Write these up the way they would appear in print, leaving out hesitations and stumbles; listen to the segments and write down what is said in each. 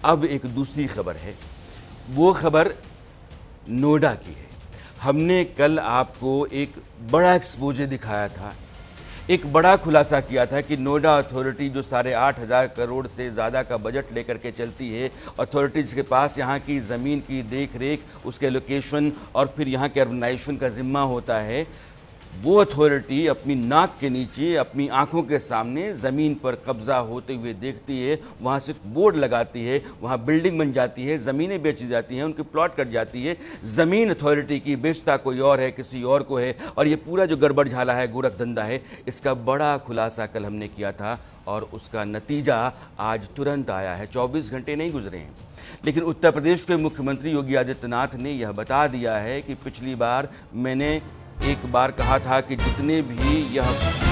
अब एक दूसरी खबर है, वो खबर नोएडा की है। हमने कल आपको एक बड़ा एक्सपोजे दिखाया था, एक बड़ा खुलासा किया था कि नोएडा अथॉरिटी जो 8,500 करोड़ से ज़्यादा का बजट लेकर के चलती है, अथॉरिटीज़ के पास यहाँ की ज़मीन की देख रेख, उसके लोकेशन और फिर यहाँ के अर्बनाइजेशन का ज़िम्मा होता है। वो अथॉरिटी अपनी नाक के नीचे, अपनी आंखों के सामने ज़मीन पर कब्ज़ा होते हुए देखती है, वहाँ सिर्फ बोर्ड लगाती है, वहाँ बिल्डिंग बन जाती है, ज़मीनें बेची जाती हैं, उनकी प्लॉट कट जाती है। ज़मीन अथॉरिटी की, बेचता कोई और है, किसी और को है, और ये पूरा जो गड़बड़ झाला है, गोरख धंधा है, इसका बड़ा खुलासा कल हमने किया था और उसका नतीजा आज तुरंत आया है। 24 घंटे नहीं गुजरे हैं, लेकिन उत्तर प्रदेश के मुख्यमंत्री योगी आदित्यनाथ ने यह बता दिया है कि पिछली बार मैंने एक बार कहा था कि जितने भी यह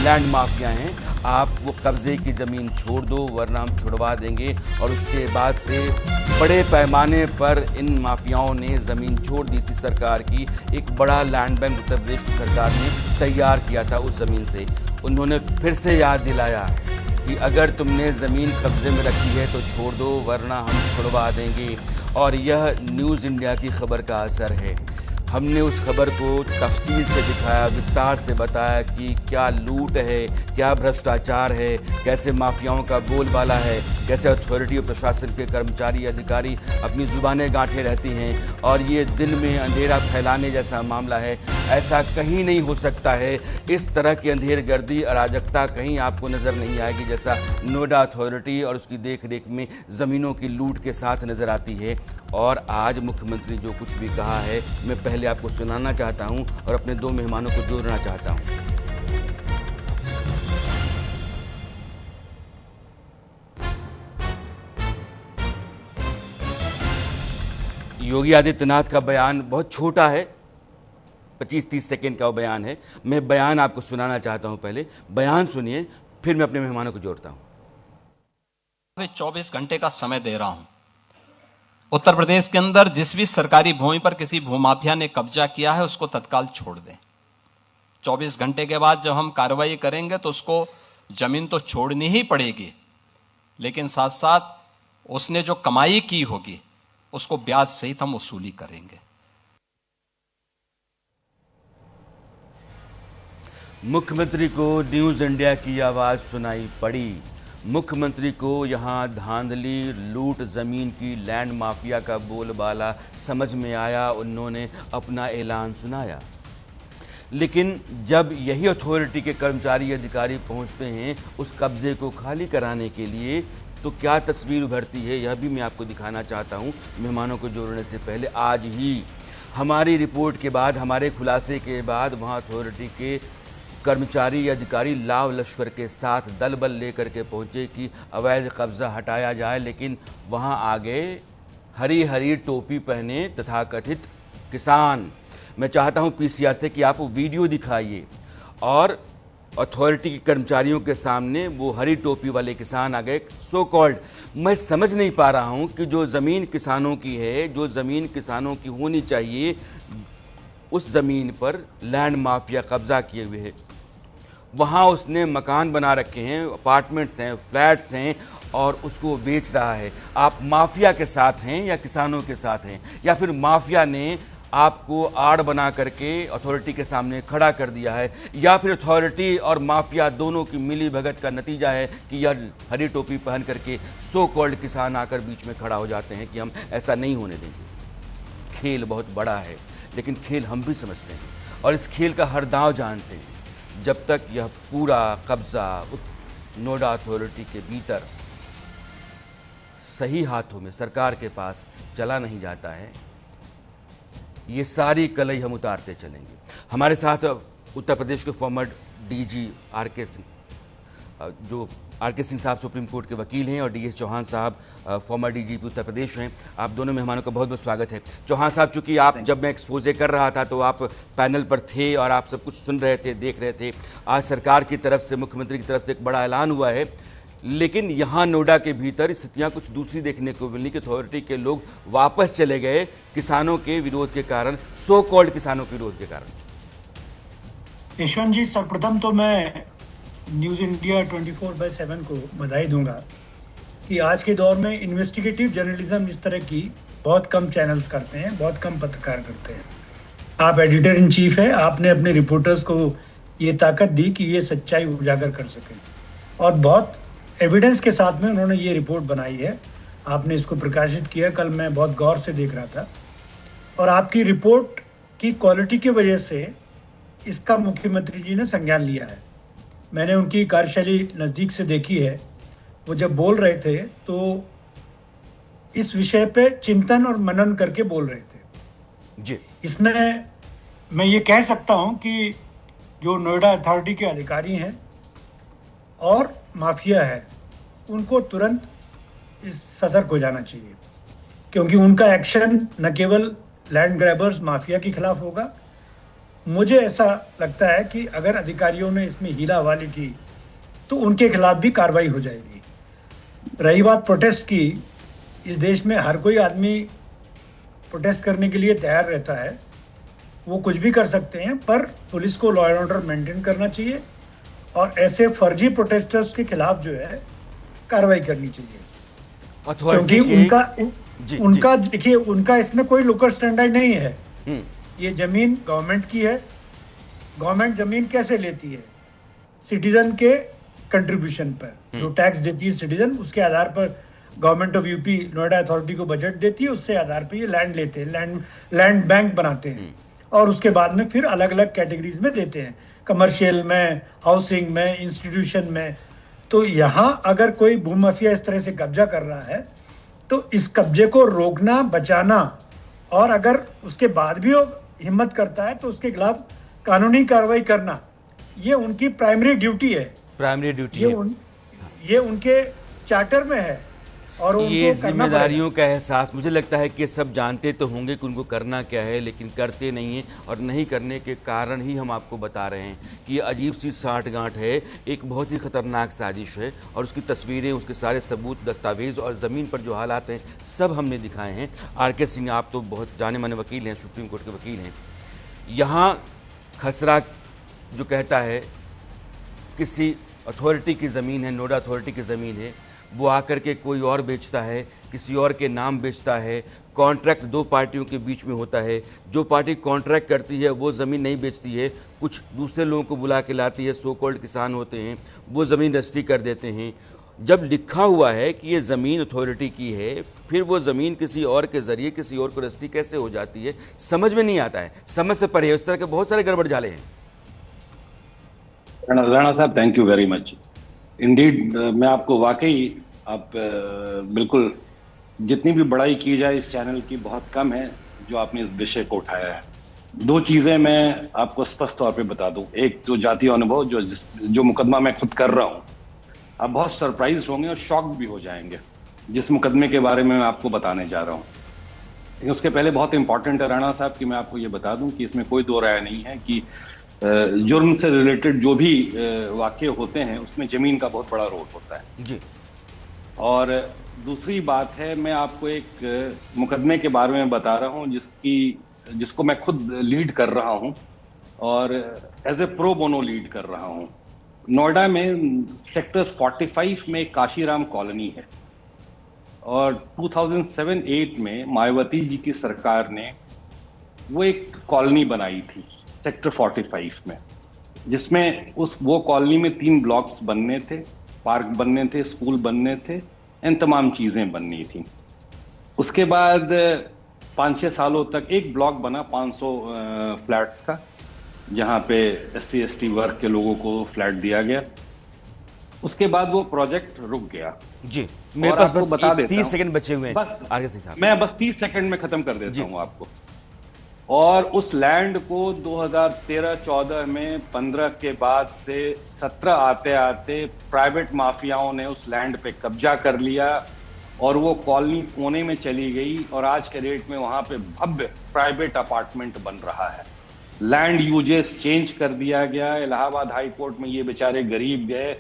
लैंड माफिया हैं, आप वो कब्जे की ज़मीन छोड़ दो वरना हम छुड़वा देंगे। और उसके बाद से बड़े पैमाने पर इन माफियाओं ने ज़मीन छोड़ दी थी सरकार की। एक बड़ा लैंड बैंक उत्तर प्रदेश की सरकार ने तैयार किया था उस ज़मीन से। उन्होंने फिर से याद दिलाया कि अगर तुमने ज़मीन कब्जे में रखी है तो छोड़ दो वरना हम छुड़वा देंगे। और यह न्यूज़ इंडिया की खबर का असर है। हमने उस खबर को तफसील से दिखाया, विस्तार से बताया कि क्या लूट है, क्या भ्रष्टाचार है, कैसे माफियाओं का बोलबाला है, कैसे अथॉरिटी और प्रशासन के कर्मचारी अधिकारी अपनी ज़ुबानें गांठे रहती हैं और ये दिन में अंधेरा फैलाने जैसा मामला है। ऐसा कहीं नहीं हो सकता है। इस तरह की अंधेरगर्दी, अराजकता कहीं आपको नज़र नहीं आएगी जैसा नोएडा अथॉरिटी और उसकी देख रेख में ज़मीनों की लूट के साथ नज़र आती है। और आज मुख्यमंत्री जो कुछ भी कहा है, मैं पहले आपको सुनाना चाहता हूं और अपने दो मेहमानों को जोड़ना चाहता हूं। योगी आदित्यनाथ का बयान बहुत छोटा है, 25-30 सेकेंड का वो बयान है। मैं बयान आपको सुनाना चाहता हूं। पहले बयान सुनिए, फिर मैं अपने मेहमानों को जोड़ता हूं। 24 घंटे का समय दे रहा हूं। उत्तर प्रदेश के अंदर जिस भी सरकारी भूमि पर किसी भूमाफिया ने कब्जा किया है उसको तत्काल छोड़ दें। 24 घंटे के बाद जब हम कार्रवाई करेंगे तो उसको जमीन तो छोड़नी ही पड़ेगी, लेकिन साथ साथ उसने जो कमाई की होगी उसको ब्याज सहित हम वसूली करेंगे। मुख्यमंत्री को न्यूज़ इंडिया की आवाज़ सुनाई पड़ी। मुख्यमंत्री को यहाँ धांधली, लूट, ज़मीन की, लैंड माफिया का बोलबाला समझ में आया। उन्होंने अपना ऐलान सुनाया। लेकिन जब यही अथॉरिटी के कर्मचारी अधिकारी पहुँचते हैं उस कब्ज़े को खाली कराने के लिए, तो क्या तस्वीर उभरती है, यह भी मैं आपको दिखाना चाहता हूँ। मेहमानों को जोड़ने से पहले आज ही हमारी रिपोर्ट के बाद, हमारे खुलासे के बाद वहाँ अथॉरिटी के कर्मचारी अधिकारी लाव लश्कर के साथ दल बल लेकर के पहुंचे कि अवैध कब्जा हटाया जाए। लेकिन वहां आ गए हरी हरी टोपी पहने तथाकथित किसान। मैं चाहता हूं पीसीआर से कि आप वीडियो दिखाइए और अथॉरिटी के कर्मचारियों के सामने वो हरी टोपी वाले किसान आ गए, सो कॉल्ड। मैं समझ नहीं पा रहा हूं कि जो ज़मीन किसानों की है, जो ज़मीन किसानों की होनी चाहिए, उस ज़मीन पर लैंड माफिया कब्जा किए हुए है। वहाँ उसने मकान बना रखे हैं, अपार्टमेंट्स हैं, फ्लैट्स हैं और उसको बेच रहा है। आप माफिया के साथ हैं या किसानों के साथ हैं, या फिर माफिया ने आपको आड़ बना करके अथॉरिटी के सामने खड़ा कर दिया है, या फिर अथॉरिटी और माफिया दोनों की मिली भगत का नतीजा है कि यह हरी टोपी पहन करके सो कॉल्ड किसान आकर बीच में खड़ा हो जाते हैं कि हम ऐसा नहीं होने देंगे। खेल बहुत बड़ा है, लेकिन खेल हम भी समझते हैं और इस खेल का हर दांव जानते हैं। जब तक यह पूरा कब्जा नोएडा अथॉरिटी के भीतर सही हाथों में, सरकार के पास चला नहीं जाता है, ये सारी कलई हम उतारते चलेंगे। हमारे साथ उत्तर प्रदेश के फॉर्मर डीजी आर.के. सिंह, जो आर.के. सिंह साहब सुप्रीम कोर्ट के वकील हैं, और डी.एस. चौहान साहब फॉर्मर डीजीपी उत्तर प्रदेश हैं। आप दोनों मेहमानों का बहुत बहुत स्वागत है। चौहान साहब, चूंकि आप, जब मैं एक्सपोजे कर रहा था तो आप पैनल पर थे और आप सब कुछ सुन रहे थे, देख रहे थे। आज सरकार की तरफ से, मुख्यमंत्री की तरफ से एक बड़ा ऐलान हुआ है, लेकिन यहाँ नोएडा के भीतर स्थितियाँ कुछ दूसरी देखने को मिली कि अथॉरिटी के लोग वापस चले गए किसानों के विरोध के कारण, सो कॉल्ड किसानों के विरोध के कारण। यशवंत जी, सर्वप्रथम तो मैं न्यूज़ इंडिया 24/7 को बधाई दूंगा कि आज के दौर में इन्वेस्टिगेटिव जर्नलिज्म इस तरह की बहुत कम चैनल्स करते हैं, बहुत कम पत्रकार करते हैं। आप एडिटर इन चीफ है, आपने अपने रिपोर्टर्स को ये ताकत दी कि ये सच्चाई उजागर कर सकें, और बहुत एविडेंस के साथ में उन्होंने ये रिपोर्ट बनाई है। आपने इसको प्रकाशित किया, कल मैं बहुत गौर से देख रहा था, और आपकी रिपोर्ट की क्वालिटी की वजह से इसका मुख्यमंत्री जी ने संज्ञान लिया है। मैंने उनकी कार्यशैली नज़दीक से देखी है। वो जब बोल रहे थे तो इस विषय पे चिंतन और मनन करके बोल रहे थे जी। इसमें मैं ये कह सकता हूं कि जो नोएडा अथॉरिटी के अधिकारी हैं और माफिया है, उनको तुरंत इस सतर्क हो जाना चाहिए, क्योंकि उनका एक्शन न केवल लैंड ग्रैबर्स माफिया के खिलाफ होगा। मुझे ऐसा लगता है कि अगर अधिकारियों ने इसमें हीलावाली की तो उनके खिलाफ भी कार्रवाई हो जाएगी। रही बात प्रोटेस्ट की, इस देश में हर कोई आदमी प्रोटेस्ट करने के लिए तैयार रहता है, वो कुछ भी कर सकते हैं, पर पुलिस को लॉ एंड ऑर्डर मेंटेन करना चाहिए और ऐसे फर्जी प्रोटेस्टर्स के खिलाफ जो है कार्रवाई करनी चाहिए। अथॉरिटी क्योंकि उनका देखिए, उनका इसमें कोई लोकल स्टैंडर्ड नहीं है। ये जमीन गवर्नमेंट की है। गवर्नमेंट जमीन कैसे लेती है? सिटीजन के कंट्रीब्यूशन पर जो टैक्स देती है सिटीजन, उसके आधार पर government of UP Noida authority को बजट देती है, उससे आधार पर ये लैंड लेते हैं, लैंड बैंक बनाते हैं, और उसके बाद में फिर अलग अलग कैटेगरीज में देते हैं, कमर्शियल में, हाउसिंग में, इंस्टीट्यूशन में। तो यहाँ अगर कोई भूमाफिया इस तरह से कब्जा कर रहा है तो इस कब्जे को रोकना, बचाना, और अगर उसके बाद भी वो हिम्मत करता है तो उसके खिलाफ कानूनी कार्रवाई करना, ये उनकी प्राइमरी ड्यूटी है। प्राइमरी ड्यूटी ये उनके चार्टर में है, और ये जिम्मेदारियों का एहसास, मुझे लगता है कि सब जानते तो होंगे कि उनको करना क्या है, लेकिन करते नहीं हैं, और नहीं करने के कारण ही हम आपको बता रहे हैं कि ये अजीब सी साठगांठ है, एक बहुत ही ख़तरनाक साजिश है, और उसकी तस्वीरें, उसके सारे सबूत, दस्तावेज और ज़मीन पर जो हालात हैं सब हमने दिखाए हैं। आर.के. सिंह, आप तो बहुत जाने माने वकील हैं, सुप्रीम कोर्ट के वकील हैं। यहाँ खसरा जो कहता है किसी अथॉरिटी की ज़मीन है, नोएडा अथॉरिटी की ज़मीन है, वो आकर के कोई और बेचता है, किसी और के नाम बेचता है। कॉन्ट्रैक्ट दो पार्टियों के बीच में होता है। जो पार्टी कॉन्ट्रैक्ट करती है वो ज़मीन नहीं बेचती है, कुछ दूसरे लोगों को बुला के लाती है, सो कॉल्ड किसान होते हैं, वो ज़मीन रजिस्ट्री कर देते हैं। जब लिखा हुआ है कि ये ज़मीन अथॉरिटी की है, फिर वो ज़मीन किसी और के ज़रिए किसी और को रजिस्ट्री कैसे हो जाती है, समझ में नहीं आता है। समझ से परे इस तरह के बहुत सारे गड़बड़ जाले हैं। राणा साहब, thank you very much Indeed. मैं आपको वाकई, आप बिल्कुल, जितनी भी बड़ाई की जाए इस चैनल की बहुत कम है जो आपने इस विषय को उठाया है। दो चीजें मैं आपको स्पष्ट तौर पे बता दूं। एक तो जातीय अनुभव, जो मुकदमा मैं खुद कर रहा हूं, आप बहुत सरप्राइज होंगे और शॉक भी हो जाएंगे जिस मुकदमे के बारे में मैं आपको बताने जा रहा हूं। लेकिन उसके पहले बहुत इंपॉर्टेंट है राणा साहब कि मैं आपको ये बता दूं कि इसमें कोई दो राय नहीं है कि जुर्म से रिलेटेड जो भी वाकये होते हैं उसमें जमीन का बहुत बड़ा रोल होता है जी। और दूसरी बात है, मैं आपको एक मुकदमे के बारे में बता रहा हूं जिसको मैं खुद लीड कर रहा हूं और as a pro bono lead कर रहा हूं। नोएडा में सेक्टर 45 में काशीराम कॉलोनी है, और 2007-8 में मायावती जी की सरकार ने वो एक कॉलोनी बनाई थी सेक्टर 45 में, जिसमें वो कॉलोनी में 3 ब्लॉक्स बनने थे, पार्क बनने थे, स्कूल बनने थे, इन तमाम चीज़ें बननी थी। उसके बाद 5-6 सालों तक एक ब्लॉक बना 500 फ्लैट्स का, जहाँ पे SC/ST वर्ग के लोगों को फ्लैट दिया गया। उसके बाद वो प्रोजेक्ट रुक गया। जी, मेरे पास बस 30 सेकंड बचे हुए हैं। आगे से मैं बस 30 सेकंड में खत्म कर देता हूँ आपको। और उस लैंड को 2013-14 में 15 के बाद से 17 आते आते प्राइवेट माफियाओं ने उस लैंड पे कब्जा कर लिया और वो कॉलोनी पुणे में चली गई, और आज के डेट में वहां पे भव्य प्राइवेट अपार्टमेंट बन रहा है। लैंड यूजेस चेंज कर दिया गया। इलाहाबाद हाई कोर्ट में ये बेचारे गरीब गए,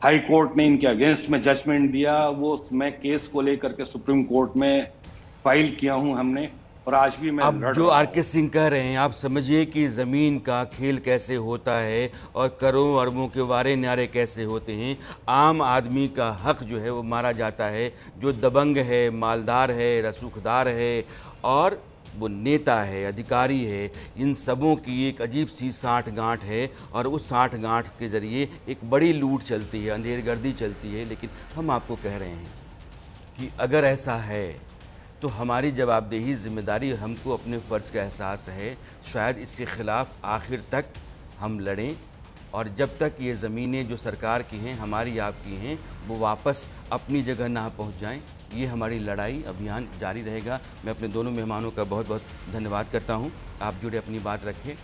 हाई कोर्ट ने इनके अगेंस्ट में जजमेंट दिया। वो मैं केस को लेकर के सुप्रीम कोर्ट में फाइल किया हूं हमने, और आज भी मैं अब लड़ जो रहा आर हूं। के सिंह कह रहे हैं, आप समझिए कि ज़मीन का खेल कैसे होता है और करोड़ों अरबों के वारे न्यारे कैसे होते हैं। आम आदमी का हक जो है वो मारा जाता है, जो दबंग है, मालदार है, रसूखदार है और वो नेता है, अधिकारी है, इन सबों की एक अजीब सी साठ गांठ है और उस साठ गांठ के ज़रिए एक बड़ी लूट चलती है, अंधेरगर्दी चलती है। लेकिन हम आपको कह रहे हैं कि अगर ऐसा है तो हमारी जवाबदेही, जिम्मेदारी, हमको अपने फ़र्ज़ का एहसास है, शायद इसके ख़िलाफ़ आखिर तक हम लड़ें और जब तक ये ज़मीनें जो सरकार की हैं, हमारी आपकी हैं, वो वापस अपनी जगह ना पहुंच जाएं, ये हमारी लड़ाई अभियान जारी रहेगा। मैं अपने दोनों मेहमानों का बहुत बहुत धन्यवाद करता हूं। आप जुड़े, अपनी बात रखें।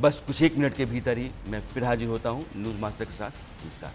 बस कुछ एक मिनट के भीतर ही मैं फिर हाजिर होता हूं न्यूज़ मास्टर के साथ। नमस्कार।